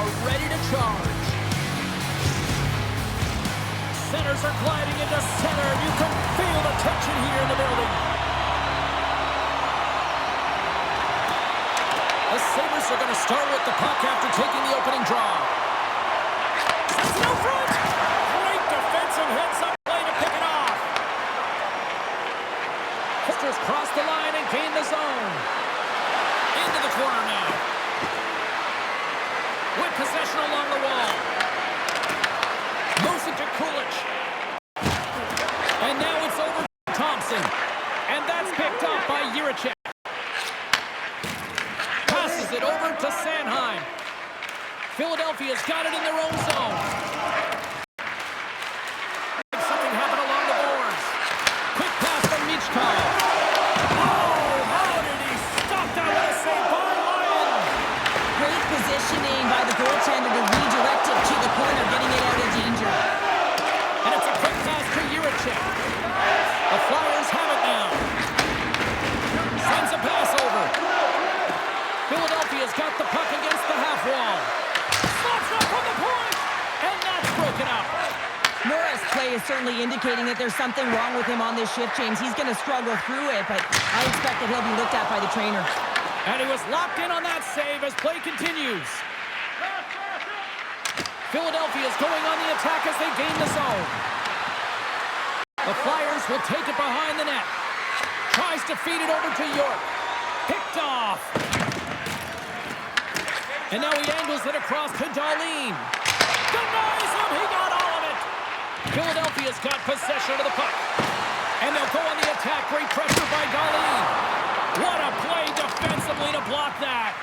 are ready to charge. Centers are gliding into center. You can feel the tension here in the building. The Sabres are going to start with the puck after taking the opening draw. Sends it out front. Great defensive hits up play to pick it off. Pistons cross the line and gain the zone. Into the corner now. With possession along the wall. Moves it to Kulich. And now it's over to Thompson. And that's picked up by Jiricek. Passes it over to Sanheim. Philadelphia's got it in their own zone. Something happened along the boards. Quick pass from Michkov. Oh, how did he stop that? What a save by Lyon. Great positioning by the goaltender to redirect it to the corner, getting it out of danger. And it's a quick pass to Jiricek. The Flyers have it now. Sends a pass over. Philadelphia's got the puck against the half wall. Slots up from the point. And that's broken up. Morris' play is certainly indicating that there's something wrong with him on this shift, James. He's going to struggle through it, but I expect that he'll be looked at by the trainer. And he was locked in on that save as play continues. Philadelphia's going on the attack as they gain the zone. The Flyers will take it behind the net. Tries to feed it over to York. Picked off. And now he angles it across to Dahlin. Denies him. He got all of it. Philadelphia's got possession of the puck. And they'll go on the attack. Great pressure by Dahlin. What a play defensively to block that.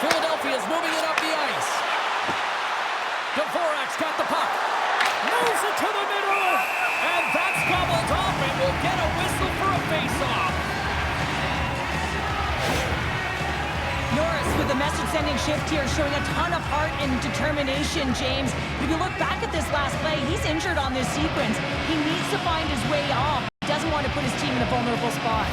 Philadelphia's moving it up the ice. Dvorak's got the puck. Moves it to the middle. And that's gobbled up, and we'll get a whistle for a face-off. Norris with the message-sending shift here, showing a ton of heart and determination, James. If you look back at this last play, he's injured on this sequence. He needs to find his way off. He doesn't want to put his team in a vulnerable spot.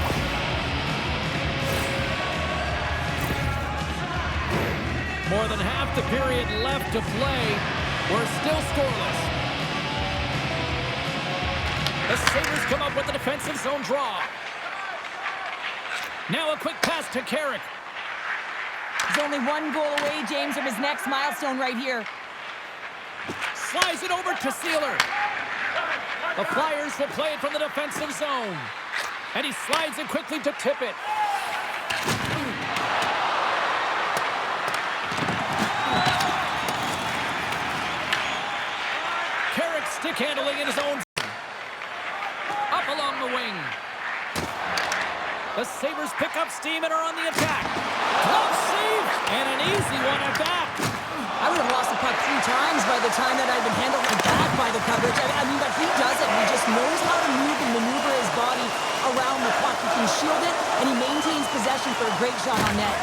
More than half the period left to play. We're still scoreless. The Sabres come up with the defensive zone draw. Now a quick pass to Carrick. He's only one goal away, James, from his next milestone right here. Slides it over to Sealer. The Flyers will play it from the defensive zone. And he slides it quickly to Tippett. Carrick stick handling in his own zone. Up along the wing. The Sabres pick up steam and are on the attack. Glove save, and an easy one at that. I would have lost the puck 3 times by the time that I'd been handled like that by the coverage. I mean, but he does it. He just knows how to move and maneuver his body around the puck. He can shield it, and he maintains possession for a great shot on net.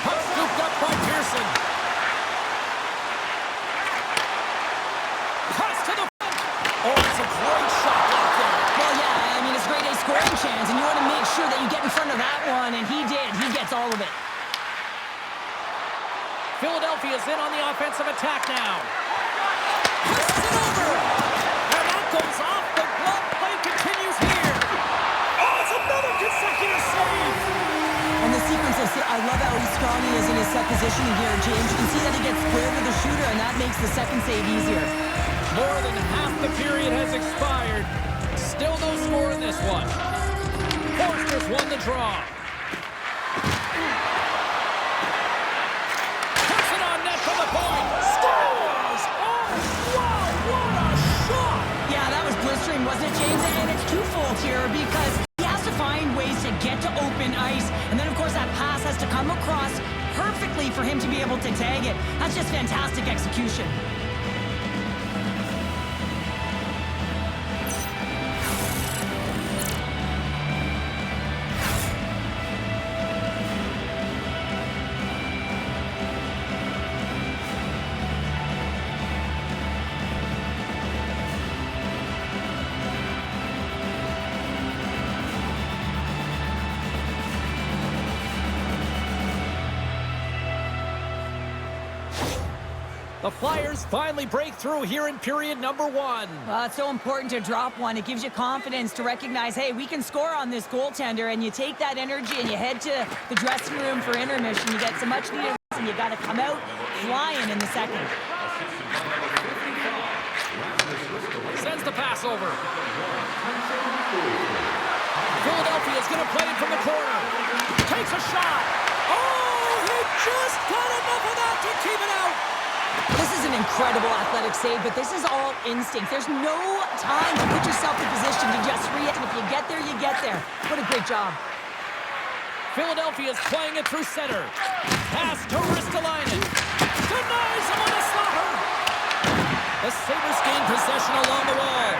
Puck scooped up by Pearson. Pass to the front. Oh, it's a great shot out there. Well, yeah, I mean, it's a great scoring chance, and you want to make sure that you get in front of that one, and he did. He gets all of it. Philadelphia's in on the offensive attack now. Passes it over. And that goes off. The glove play continues here. Oh, it's another consecutive save. And the sequence of, I love how strong he is in his set positioning here, James. You can see that he gets square to the shooter, and that makes the second save easier. More than half the period has expired. Still no score in this one. Forster's won the draw. Puts it on net from the point. Scores! Oh, wow, what a shot! Yeah, that was blistering, wasn't it, James? And it's twofold here because he has to find ways to get to open ice. And then, of course, that pass has to come across perfectly for him to be able to tag it. That's just fantastic execution. The Flyers finally break through here in period number 1. Well, it's so important to drop one. It gives you confidence to recognize, hey, we can score on this goaltender, and you take that energy and you head to the dressing room for intermission. You get some much needed rest, and you got to come out flying in the second. Sends the pass over. Philadelphia is going to play it from the corner. Takes a shot. Oh, he just got enough of that to keep it out. This is an incredible athletic save, but this is all instinct. There's no time to put yourself in position to just react. If you get there, you get there. What a great job. Philadelphia is playing it through center. Pass to Ristolainen. Denies him on a slaughter. The Sabres gain possession along the wall.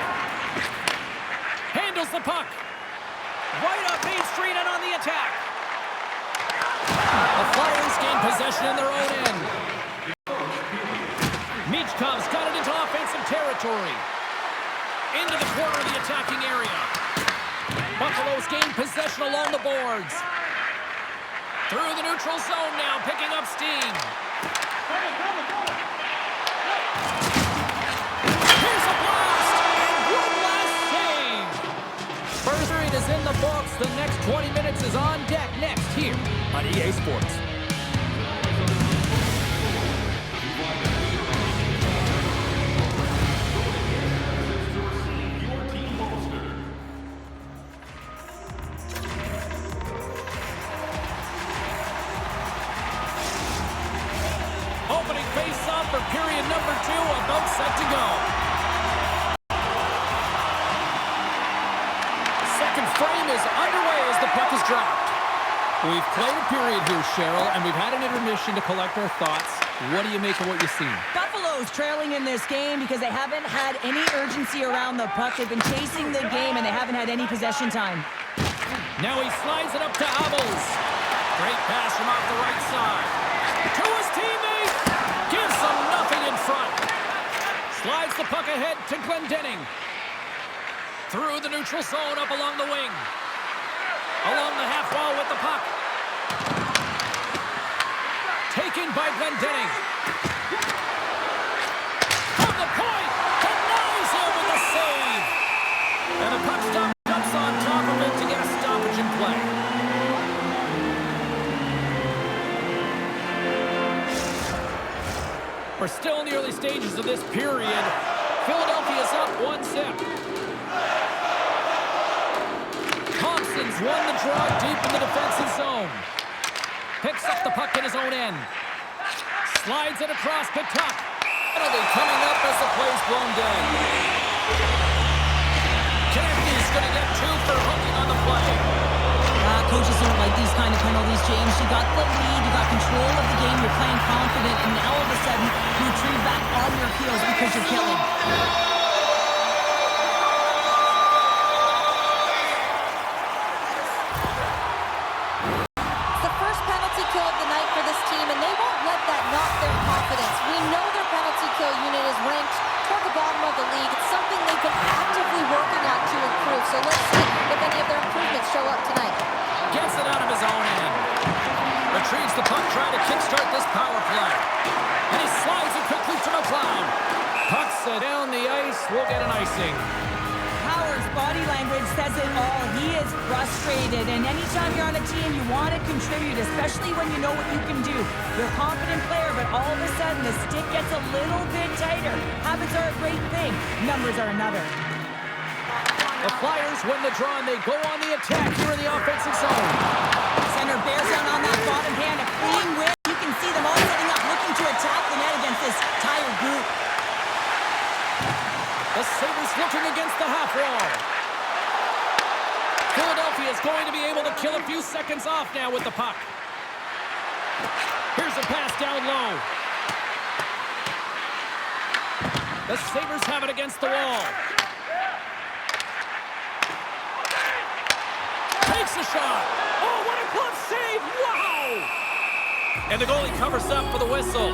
Handles the puck. Right up Main Street and on the attack. The Flyers gain possession in their own end. Michkov's got it into offensive territory. Into the corner of the attacking area. Buffalo's gained possession along the boards. Through the neutral zone now, picking up steam. Here's a blast! And one last save! First period is in the books. The next 20 minutes is on deck next here on EA Sports. Opening face-off for period number 2, about set to go. Second frame is underway as the puck is dropped. We've played a period here, Cheryl, and we've had an intermission to collect our thoughts. What do you make of what you've seen? Buffalo's trailing in this game because they haven't had any urgency around the puck. They've been chasing the game, and they haven't had any possession time. Now he slides it up to Abels. Great pass from off the right side. To his teammate. Gives them nothing in front. Slides the puck ahead to Glendening. Through the neutral zone, up along the wing. Along the half wall with the puck. Taken by Glendening. From the point. Denies him with the save. And the puck jumps on top of it to get a stoppage in play. We're still in the early stages of this period. Philadelphia's up 1-0. Thompson's won the draw deep in the defensive zone. Picks up the puck in his own end. Slides it across the top. Penalty coming up as the play's blown dead. Konecny's going to get 2 for hooking on the play. Coaches don't like these kind of penalties, James. You got the lead, you got control of the game, you're playing confident, and now all of a sudden, you retrieve back on your heels because you're killing. It's the first penalty kill of the night for this team, and they won't let that knock their confidence. We know their penalty kill unit is ranked toward the bottom of the league. It's something they've been actively working on to improve, so let's see if any of their improvements show up tonight. Gets it out of his own end. Retrieves the puck, trying to kickstart this power play. And he slides it quickly to McLeod. Puck's down the ice. We'll get an icing. Power's body language says it all. He is frustrated, and anytime you're on a team, you want to contribute, especially when you know what you can do. You're a confident player, but all of a sudden, the stick gets a little bit tighter. Habits are a great thing. Numbers are another. The Flyers win the draw, and they go on the attack here in the offensive zone. Center bears down on that bottom hand. A clean win. You can see them all setting up, looking to attack the net against this tired group. The Sabres looking against the half wall. Philadelphia is going to be able to kill a few seconds off now with the puck. Here's a pass down low. The Sabres have it against the wall. Takes a shot. Oh, what a glove save. Wow. And the goalie covers up for the whistle.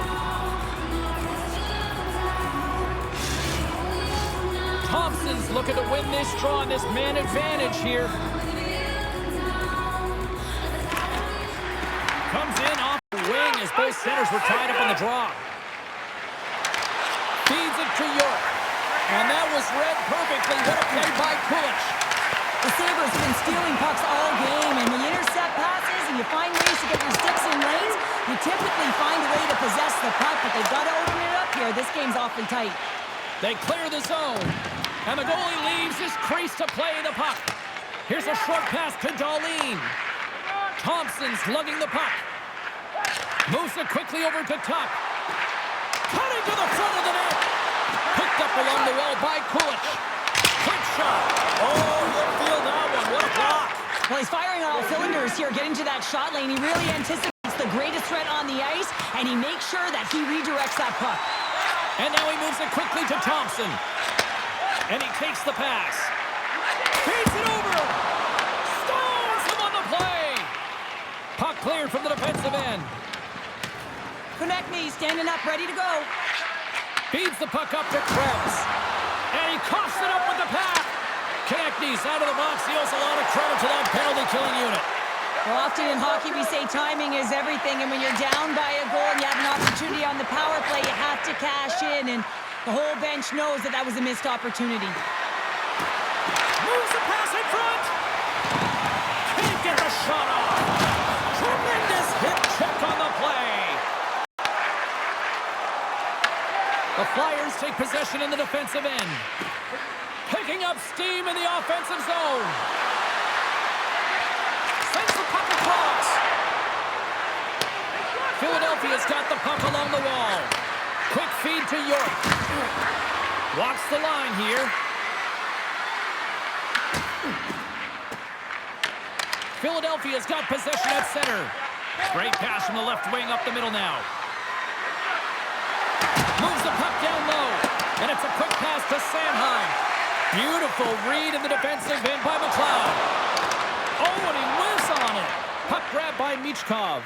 Thompson's looking to win this draw on this man advantage here. Comes in off the wing as both centers were tied up on the draw. was read perfectly. What a play by Kulich. The Sabres have been stealing pucks all game, and when you intercept passes and you find ways to get your sticks in lanes, you typically find a way to possess the puck, but they've got to open it up here. This game's awfully tight. They clear the zone, and the goalie leaves his crease to play the puck. Here's a short pass to Darlene. Thompson's lugging the puck. Moves it quickly over to Tuck. Cutting to the front of the net. Picked up along the wall by Kulich. Quick shot. Oh, you'll feel that one. What a block. Well, he's firing on all cylinders here, getting to that shot lane. He really anticipates the greatest threat on the ice, and he makes sure that he redirects that puck. And now he moves it quickly to Thompson. And he takes the pass. Feeds it over. Stones him on the play. Puck cleared from the defensive end. Konechny standing up, ready to go. Feeds the puck up to Krebs. And he coughs it up with the pass. Konechny's out of the box. He owes a lot of credit to that penalty-killing unit. Well, often in hockey we say timing is everything, and when you're down by a goal and you have an opportunity on the power play, you have to cash in, and the whole bench knows that that was a missed opportunity. Moves the pass in front. Can't get the shot off. Tremendous hip check on the play. The Flyers take possession in the defensive end. Picking up steam in the offensive zone. Sends the puck across. Philadelphia's got the puck along the wall. Quick feed to York. Walks the line here. Philadelphia's got possession at center. Great pass from the left wing up the middle now. Moves the puck down low. And it's a quick pass to Sanheim. Beautiful read in the defensive end by McLeod. Oh, and he whiffs on it. Puck grab by Michkov.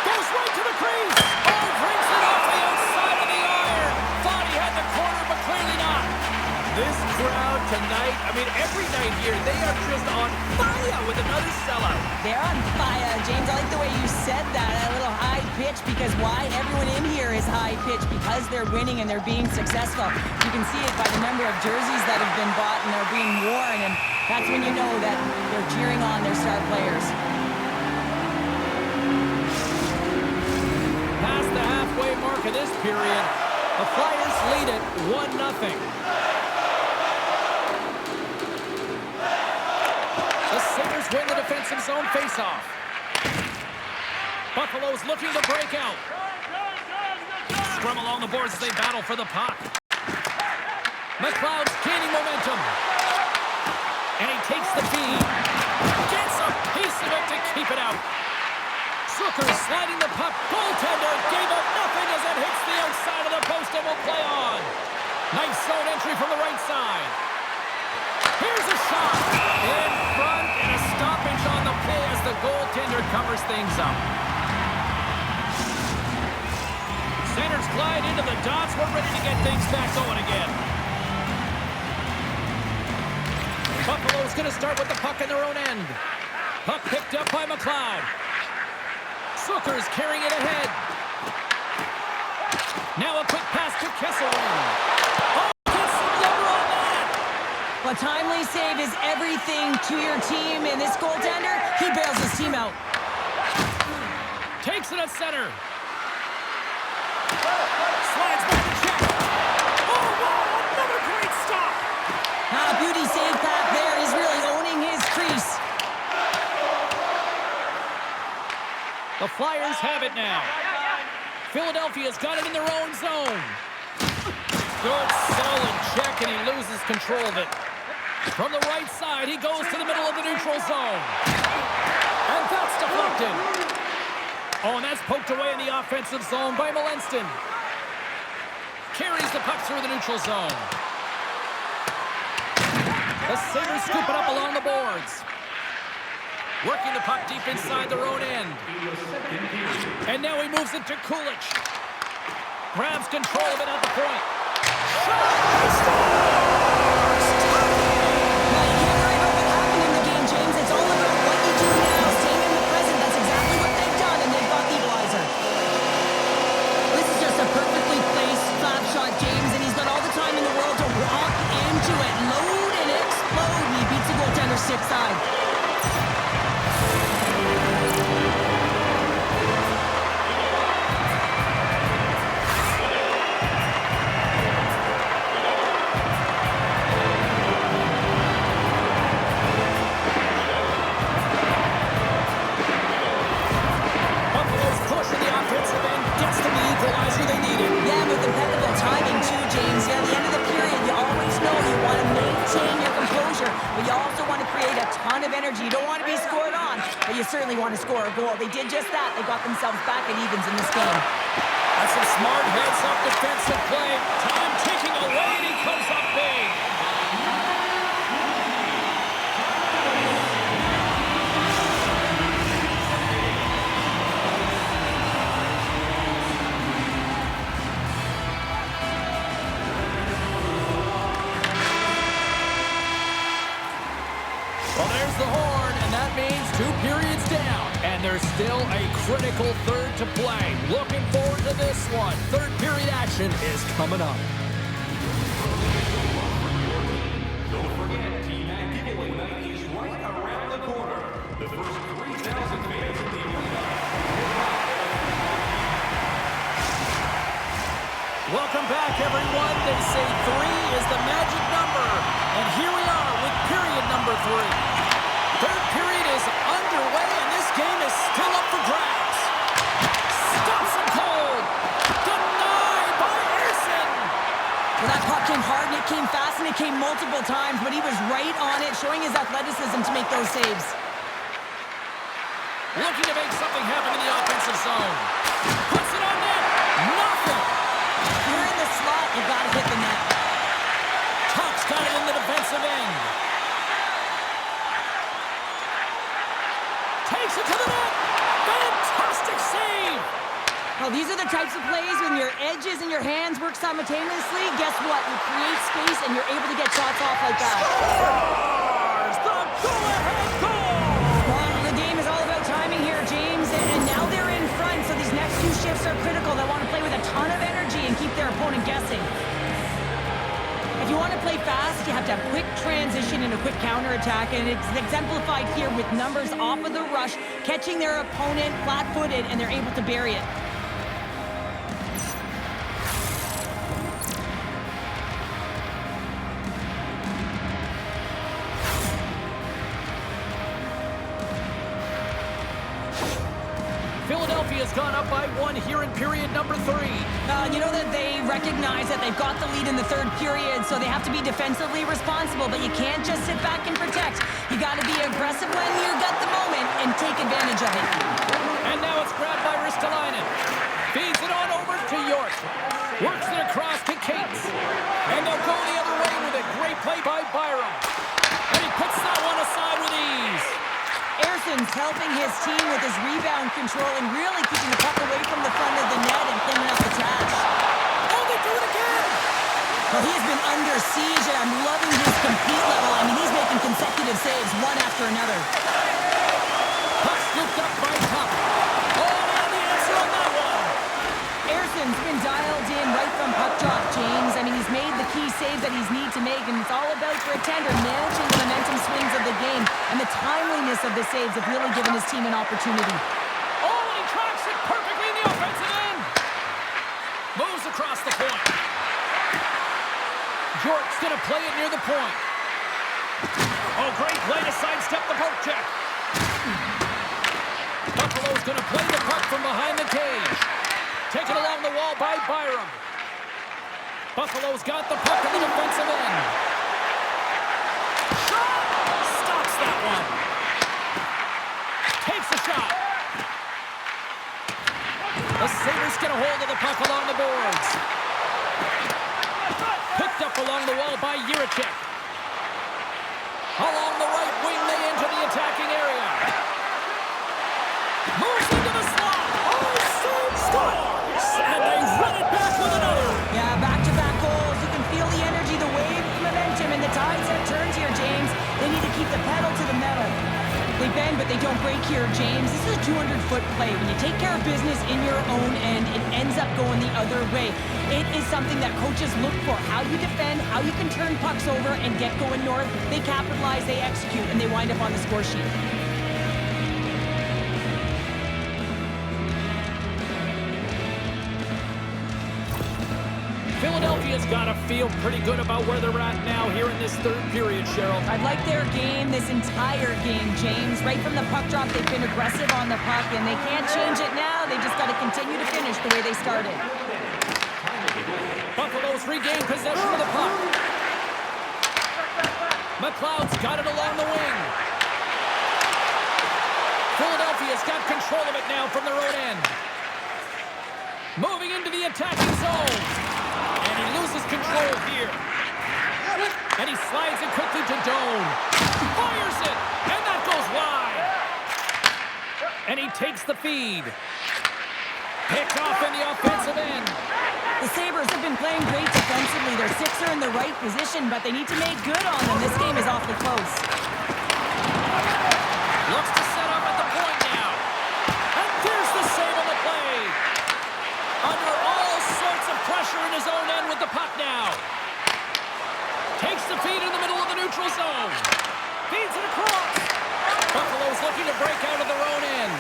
Goes right to the crease. Oh, brings it off the outside of the iron. Thought he had the corner, but clearly not. This crowd tonight, I mean, every night here, they are just on fire with another sellout. They're on fire, James. I like the way you said that, a little high pitch, because why? Everyone in here is high pitch because they're winning and they're being successful. You can see it by the number of jerseys that have been bought and are being worn, and that's when you know that they're cheering on their star players. Past the halfway mark of this period, the Flyers lead it 1-0. The Sabres win the defensive zone faceoff. Buffalo's looking to break out. Scrum along the boards as they battle for the puck. McLeod's gaining momentum. And he takes the feed. Gets a piece of it to keep it out. Zucker sliding the puck. Goaltender gave up nothing as it hits the outside of the post and will play on. Nice zone entry from the right side. Here's a shot. In front and a stoppage on the play as the goaltender covers things up. Centers glide into the dots. We're ready to get things back going again. Buffalo's going to start with the puck in their own end. Puck picked up by McLeod. Zucker's carrying it ahead. Now a quick pass to Kesselring. Oh, gets some lumber on that. A timely save is everything to your team, and this goaltender, he bails his team out. Takes it at center. Slides back to check. Oh, wow, another great stop. Beauty save back there. He's really owning his crease. The Flyers have it now. Philadelphia's got it in their own zone. Good, solid check, and he loses control of it. From the right side, he goes to the middle of the neutral zone. And that's deflected. Oh, and that's poked away in the offensive zone by Malenston. Carries the puck through the neutral zone. The Sabres scoop it up along the boards. Working the puck deep inside their own end. And now he moves it to Kulich. Grabs control of it at the point. Shot! He scores! Now, you can't worry about what happened in the game, James. It's all about what you do now. Staying in the present. That's exactly what they've done, and they've got the equalizer. This is just a perfectly placed pressure, but you also want to create a ton of energy. You don't want to be scored on, but you certainly want to score a goal. They did just that. They got themselves back at evens in this game. That's a smart heads-up defensive play. Time ticking away, and he comes up big. Well, there's the horn, and that means 2 periods down. And there's still a critical third to play. Looking forward to this one. Third period action is coming up. Don't forget, T-Mac giveaway night is right around the corner. The first 3,000 fans in the arena. Welcome back, everyone. They say 3 is the magic number. And here we are with period number 3. Third period is underway, and this game is still up for grabs. Stops him cold. Denied by Erson. Well, that puck came hard, and it came fast, and it came multiple times, but he was right on it, showing his athleticism to make those saves. Looking to make something happen in the offensive zone. Puts it on net. Nothing. If you're in the slot, you got to hit the net. Tuck's got it in the defensive end. Takes it to the net. Fantastic save. Well, these are the types of plays when your edges and your hands work simultaneously. Guess what? You create space, and you're able to get shots off like that. Scores the go-ahead goal. Well, the game is all about timing here, James, and now they're in front, so these next 2 shifts are critical. They want to play with a ton of energy and keep their opponent guessing. If you want to play fast, you have to have quick transition and a quick counterattack, and it's exemplified here with numbers off of the rush, catching their opponent flat-footed, and they're able to bury it. Philadelphia's gone up by 1 here in period number 3. You know that they recognize that they've got the lead in the third period, so they have to be defensively responsible, but you can't just sit back and protect. You got to be aggressive when you got the moment and take advantage of it. And now it's grabbed by Ristolainen. Feeds it on over to York. Works it across to Cates. And they'll go the other way with a great play by Byram. And he puts that one aside with ease. Erson's helping his team with his rebound control and really keeping the puck away from the front of the net and cleaning up the trash. Oh, they do it again! Well, he has been under siege, and I'm loving his compete level. I mean, he's making consecutive saves, one after another. Puck scooped up by Tuck. Oh, now the answer on that one. Erson's been dialed in right from puck drop, James. I mean, he's made the key saves that he's need to make, and it's all about for a tender managing the momentum swings of the game, and the timeliness of the saves have really given his team an opportunity. Oh, and he tracks it perfectly in the offensive end. Moves across the point. York's going to play it near the point. Oh, great play to sidestep the poke check. Buffalo's going to play the puck from behind the cage. Taken along the wall by Byram. Buffalo's got the puck in the defensive end. Shot! Stops that one. Takes a shot. The Sabres get a hold of the puck along the boards. Picked up along the wall by Jiricek. Along the right wing, they enter the attacking area. Moves into the slot. Oh, scores! And they run it back with another. Yeah, back-to-back goals. You can feel the energy, the wave, the momentum, and the tides have turned here, James. They need to keep the pedal to the metal. They bend, but they don't break here, James. This is a 200-foot play. When you take care of business in your own end, it ends up going the other way. It is something that coaches look for. How you defend, how you can turn pucks over and get going north. They capitalize, they execute, and they wind up on the score sheet. Philadelphia's got to feel pretty good about where they're at now here in this third period, Cheryl. I like their game this entire game, James. Right from the puck drop, they've been aggressive on the puck, and they can't change it now. They just got to continue to finish the way they started. Buffalo's regained possession of the puck. McLeod's got it along the wing. Philadelphia's got control of it now from their own end. Moving into the attacking zone. And he loses control here. And he slides it quickly to Doan. Fires it, and that goes wide. And he takes the feed. Picked off in the offensive end. The Sabres have been playing great defensively. Their six are in the right position, but they need to make good on them. This game is awfully close. Looks to set up at the point now. And there's the save on the play. Under all sorts of pressure in his own end with the puck now. Takes the feed in the middle of the neutral zone. Feeds it across. Buffalo's looking to break out of their own end.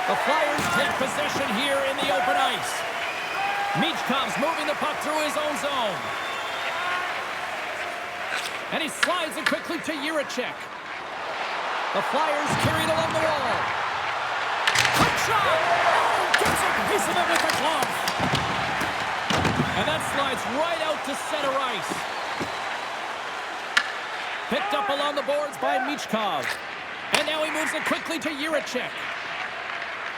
The Flyers take possession here in the open ice. Michkov's moving the puck through his own zone. And he slides it quickly to Jiricek. The Flyers carried along the wall. Quick shot! Oh, gets a piece of it with the glove. And that slides right out to center ice. Picked up along the boards by Michkov. And now he moves it quickly to Jiricek.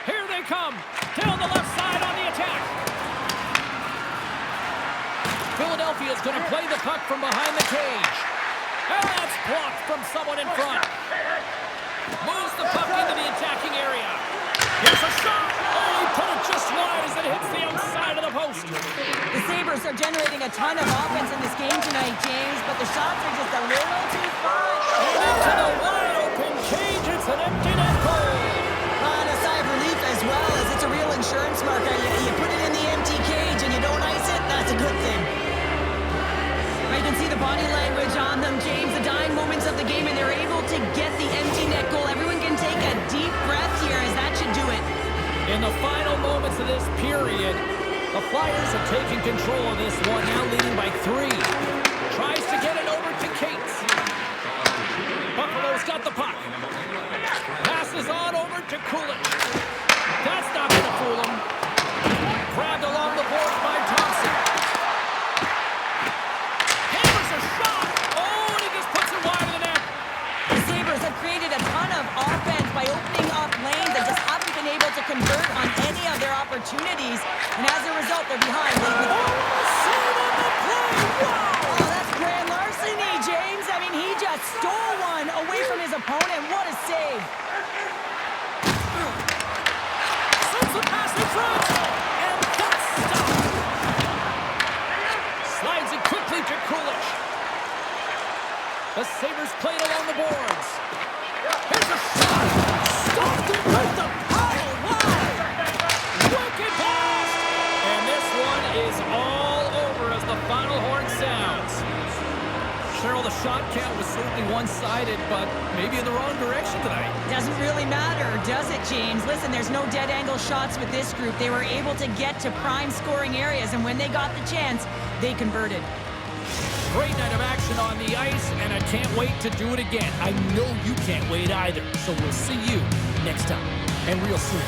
Here they come. Down the left side on the attack. Philadelphia's going to play the puck from behind the cage. And that's blocked from someone in front. Moves the puck into the attacking area. Here's a shot. Oh, he put it just wide as it hits the outside of the post. The Sabres are generating a ton of offense in this game tonight, James, but the shots are just a little too far. And into the wide open cage. It's an empty net goal. And a sigh of relief as well, as it's a real insurance marker. You put it in the empty cage and you don't ice it, that's a good thing. You can see the body language on them, James, the dying moments of the game, and they're able to get the empty net goal. Everyone can take a deep breath here, as that should do it. In the final moments of this period, the Flyers are taking control of this one, now leading by 3. Tries to get it over to Cates. Buffalo's got the puck. Passes on over to Kulich. That's not going to fool him. Grabbed along the boards by Thompson. Hammers a shot. Oh, and he just puts it wide of the net. The Sabres have created a ton of offense by opening up lanes and just haven't been able to convert on any of their opportunities. And as a result, they're behind. Save on the play. Wow. Oh, that's grand larceny, James. I mean, he just stole one away from his opponent. What a save. Sends the pass in front. And that's stopped. Slides it quickly to Kulich. The Sabres played along the boards. Here's a shot. Stopped it with the pile. Wow. Wicked pass. And this one is all over as the final horn sounds. Cheryl, the shot count was certainly one-sided, but maybe in the wrong direction tonight. Doesn't really matter, does it, James? Listen, there's no dead angle shots with this group. They were able to get to prime scoring areas, and when they got the chance, they converted. Great night of action on the ice, and I can't wait to do it again. I know you can't wait either, so we'll see you next time, and real soon.